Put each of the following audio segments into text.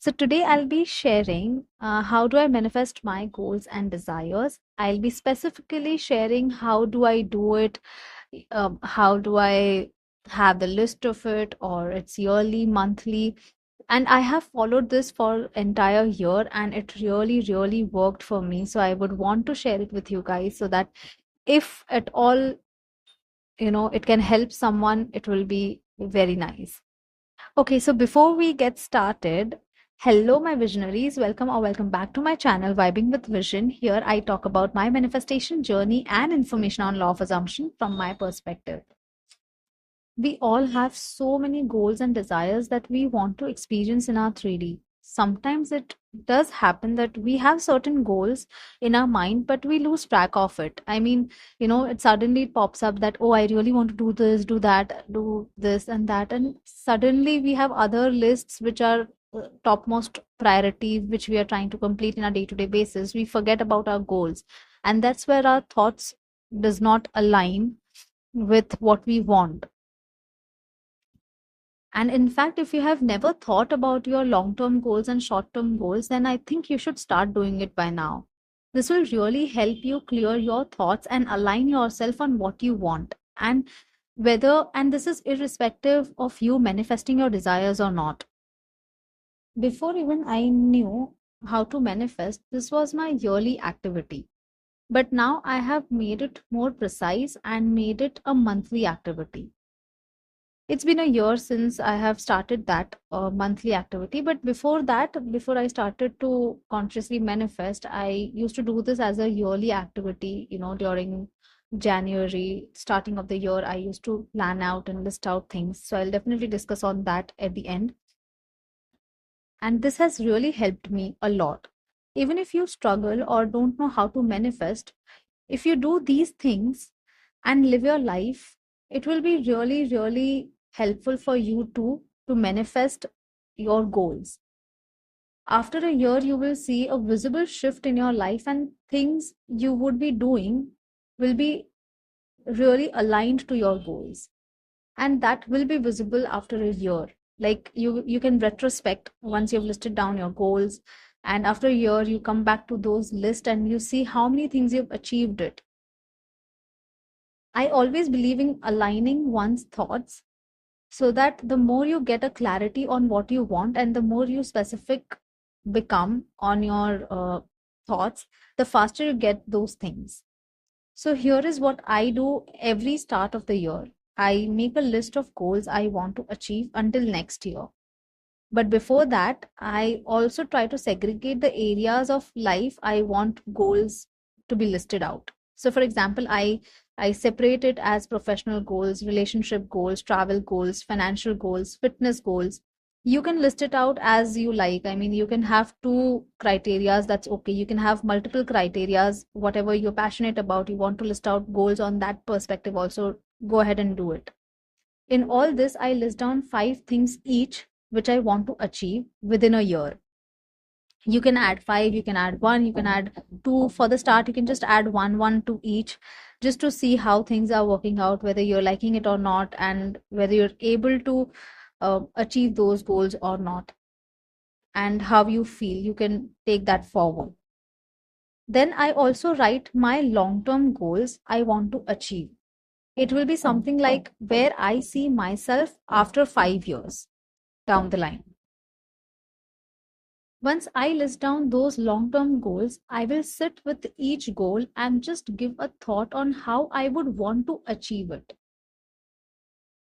So today I'll be sharing how do I manifest my goals and desires. I'll be specifically sharing how do I do it, how do I have the list of it, or it's yearly, monthly. And I have followed this for entire year, and it really worked for me. So I would want to share it with you guys so that if at all, it can help someone, it will be very nice. Okay, so before we get started, hello, my visionaries. Welcome back to my channel, Vibing with Vision. Here I talk about my manifestation journey and information on law of assumption from my perspective. We all have so many goals and desires that we want to experience in our 3D. Sometimes it does happen that we have certain goals in our mind, but we lose track of it. I mean, it suddenly pops up that, oh, I really want to do this, do that, do this and that. And suddenly we have other lists which are topmost priority, which we are trying to complete in a day-to-day basis. We forget about our goals. And that's where our thoughts does not align with what we want. And in fact, if you have never thought about your long term goals and short term goals, then I think you should start doing it by now. This will really help you clear your thoughts and align yourself on what you want. And this is irrespective of you manifesting your desires or not. Before even I knew how to manifest, this was my yearly activity. But now I have made it more precise and made it a monthly activity. It's been a year since I have started that monthly activity. But before that, before I started to consciously manifest, I used to do this as a yearly activity, during January, starting of the year. I used to plan out and list out things. So I'll definitely discuss on that at the end. And this has really helped me a lot. Even if you struggle or don't know how to manifest, if you do these things and live your life, it will be really helpful for you to manifest your goals. After a year, you will see a visible shift in your life, and things you would be doing will be really aligned to your goals. And that will be visible after a year. Like you can retrospect once you've listed down your goals, and after a year you come back to those lists and you see how many things you've achieved it. I always believe in aligning one's thoughts so that the more you get a clarity on what you want and the more you specific become on your thoughts, the faster you get those things. So here is what I do every start of the year. I make a list of goals I want to achieve until next year. But before that, I also try to segregate the areas of life I want goals to be listed out. So for example, I separate it as professional goals, relationship goals, travel goals, financial goals, fitness goals. You can list it out as you like. I mean, you can have two criterias, that's okay. You can have multiple criterias, whatever you're passionate about, you want to list out goals on that perspective also, go ahead and do it. In all this, I list down 5 things each which I want to achieve within a year. You can add 5, you can add 1, you can add 2. For the start, you can just add 1 to each, just to see how things are working out, whether you're liking it or not, and whether you're able to achieve those goals or not, and how you feel. You can take that forward. Then I also write my long term goals I want to achieve. It will be something like where I see myself after 5 years down the line. Once I list down those long term goals, I will sit with each goal and just give a thought on how I would want to achieve it.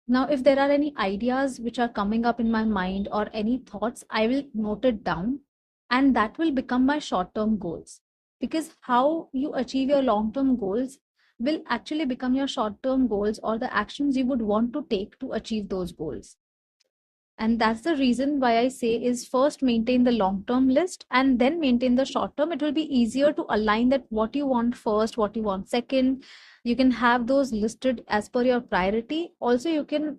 Now, if there are any ideas which are coming up in my mind or any thoughts, I will note it down, and that will become my short term goals. Because how you achieve your long term goals will actually become your short term goals or the actions you would want to take to achieve those goals. And that's the reason why I say is first maintain the long term list and then maintain the short term. It will be easier to align that what you want first, what you want second. You can have those listed as per your priority. Also, you can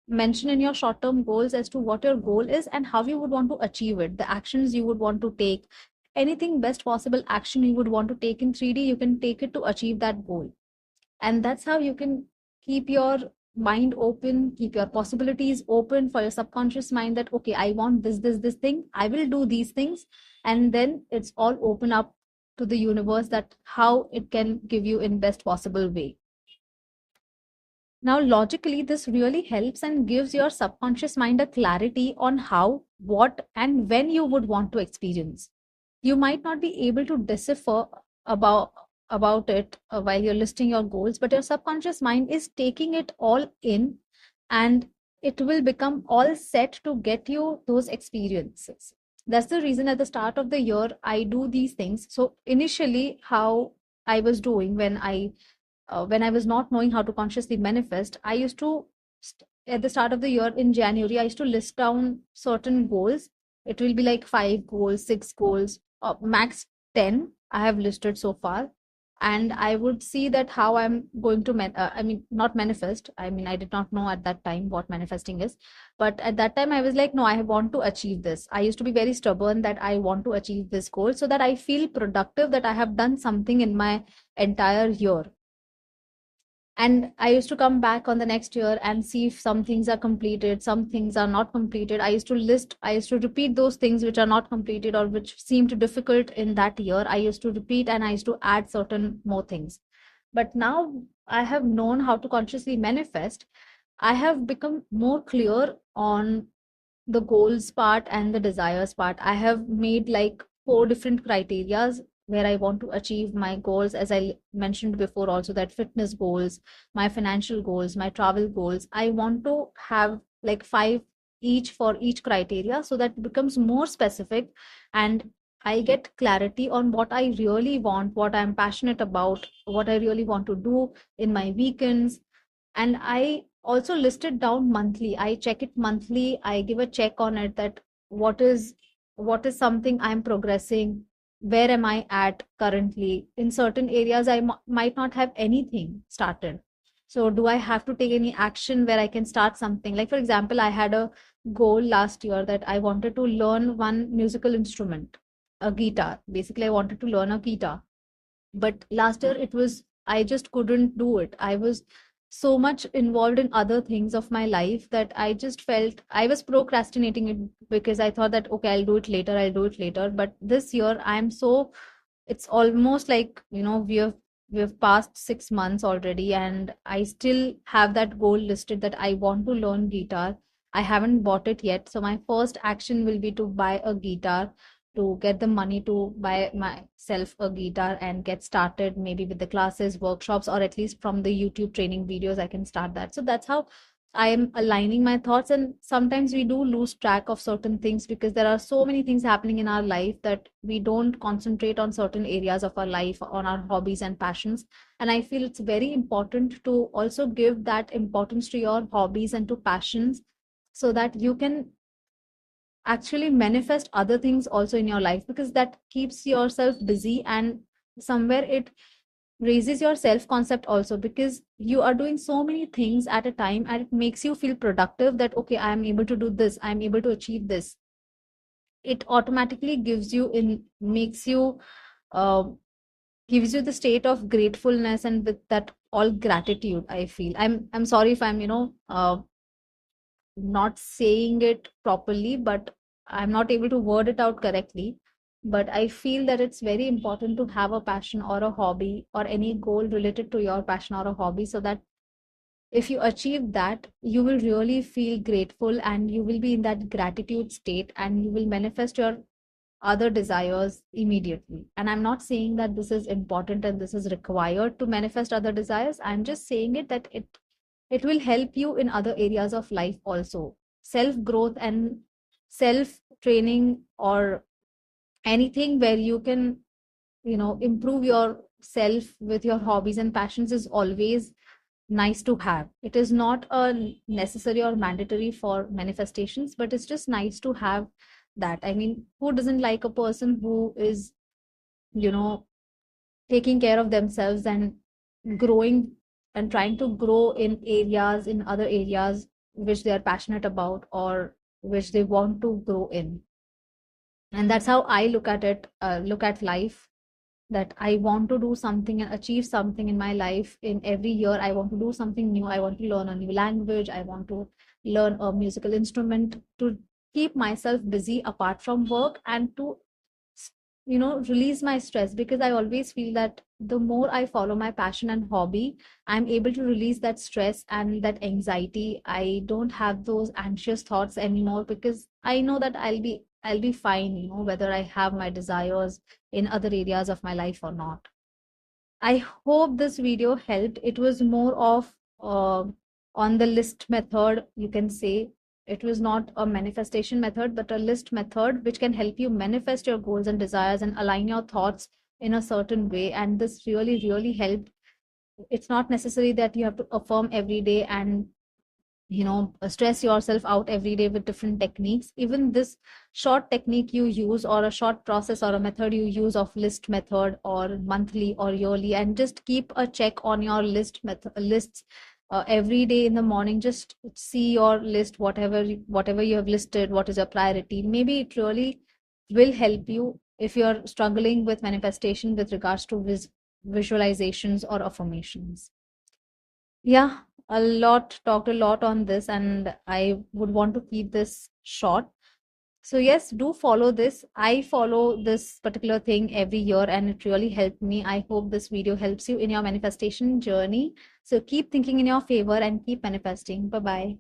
mention in your short term goals as to what your goal is and how you would want to achieve it, the actions you would want to take, anything best possible action you would want to take in 3D, you can take it to achieve that goal. And that's how you can keep your mind open, keep your possibilities open for your subconscious mind that, okay, I want this thing, I will do these things. And then it's all open up to the universe that how it can give you in best possible way. Now, logically, this really helps and gives your subconscious mind a clarity on how, what, and when you would want to experience. You might not be able to decipher about about it while you're listing your goals, but your subconscious mind is taking it all in, and it will become all set to get you those experiences. That's the reason at the start of the year I do these things. So initially, how I was doing when I was not knowing how to consciously manifest, I used to, at the start of the year in January, I used to list down certain goals. It will be like 5 goals, 6 goals, max 10 I have listed so far. And I would see that how I'm going to, I mean, not manifest. I mean, I did not know at that time what manifesting is. But at that time, I was like, no, I want to achieve this. I used to be very stubborn that I want to achieve this goal so that I feel productive, that I have done something in my entire year. And I used to come back on the next year and see if some things are completed, some things are not completed. I used to repeat those things which are not completed or which seemed difficult in that year. I used to repeat and I used to add certain more things. But now I have known how to consciously manifest. I have become more clear on the goals part and the desires part. I have made like 4 different criterias where I want to achieve my goals. As I mentioned before, also that fitness goals, my financial goals, my travel goals. I want to have like 5 each for each criteria so that it becomes more specific, and I get clarity on what I really want, what I'm passionate about, what I really want to do in my weekends. And I also list it down monthly. I check it monthly. I give a check on it that what is what is something I'm progressing, where am I at currently. In certain areas might not have anything started, so do I have to take any action where I can start something? Like for example, I had a goal last year that I wanted to learn one musical instrument, a guitar. Basically, I wanted to learn a guitar, but last year it was, I just couldn't do it. I was so much involved in other things of my life that I just felt I was procrastinating it, because I thought that okay, I'll do it later. But this year I'm so, it's almost like, we have passed 6 months already, and I still have that goal listed that I want to learn guitar. I haven't bought it yet, so my first action will be to buy a guitar, to get the money to buy myself a guitar and get started, maybe with the classes, workshops, or at least from the YouTube training videos I can start that. So that's how I am aligning my thoughts. And sometimes we do lose track of certain things because there are so many things happening in our life that we don't concentrate on certain areas of our life, on our hobbies and passions. And I feel it's very important to also give that importance to your hobbies and to passions, so that you can actually manifest other things also in your life, because that keeps yourself busy, and somewhere it raises your self concept also, because you are doing so many things at a time and it makes you feel productive that okay, I am able to do this, I am able to achieve this. It automatically uh, gives you the state of gratefulness, and with that all gratitude, I feel, I'm sorry if I'm not saying it properly, but I'm not able to word it out correctly. But I feel that it's very important to have a passion or a hobby or any goal related to your passion or a hobby, so that if you achieve that, you will really feel grateful and you will be in that gratitude state, and you will manifest your other desires immediately. And I'm not saying that this is important and this is required to manifest other desires. I'm just saying it that it will help you in other areas of life also. Self growth and self training, or anything where you can, improve yourself with your hobbies and passions, is always nice to have. It is not a necessary or mandatory for manifestations, but it's just nice to have that. I mean, who doesn't like a person who is, you know, taking care of themselves and growing and trying to grow in other areas which they are passionate about or which they want to grow in. And that's how I look at it, look at life. that I want to do something and achieve something in my life. In every year, I want to do something new. I want to learn a new language. I want to learn a musical instrument to keep myself busy apart from work and to release my stress, because I always feel that the more I follow my passion and hobby, I'm able to release that stress and that anxiety. I don't have those anxious thoughts anymore, because I know that I'll be fine, whether I have my desires in other areas of my life or not. I hope this video helped. It was more of on the list method, you can say. It was not a manifestation method, but a list method which can help you manifest your goals and desires and align your thoughts in a certain way. And this really, really helped. It's not necessary that you have to affirm every day and stress yourself out every day with different techniques. Even this short technique you use, or a short process or a method you use of list method, or monthly or yearly, and just keep a check on your lists every day in the morning. Just see your list, whatever you have listed, what is your priority. Maybe it really will help you if you're struggling with manifestation with regards to visualizations or affirmations. Yeah, talked a lot on this, and I would want to keep this short. So, yes, do follow this. I follow this particular thing every year, and it really helped me. I hope this video helps you in your manifestation journey. So, keep thinking in your favor and keep manifesting. Bye bye.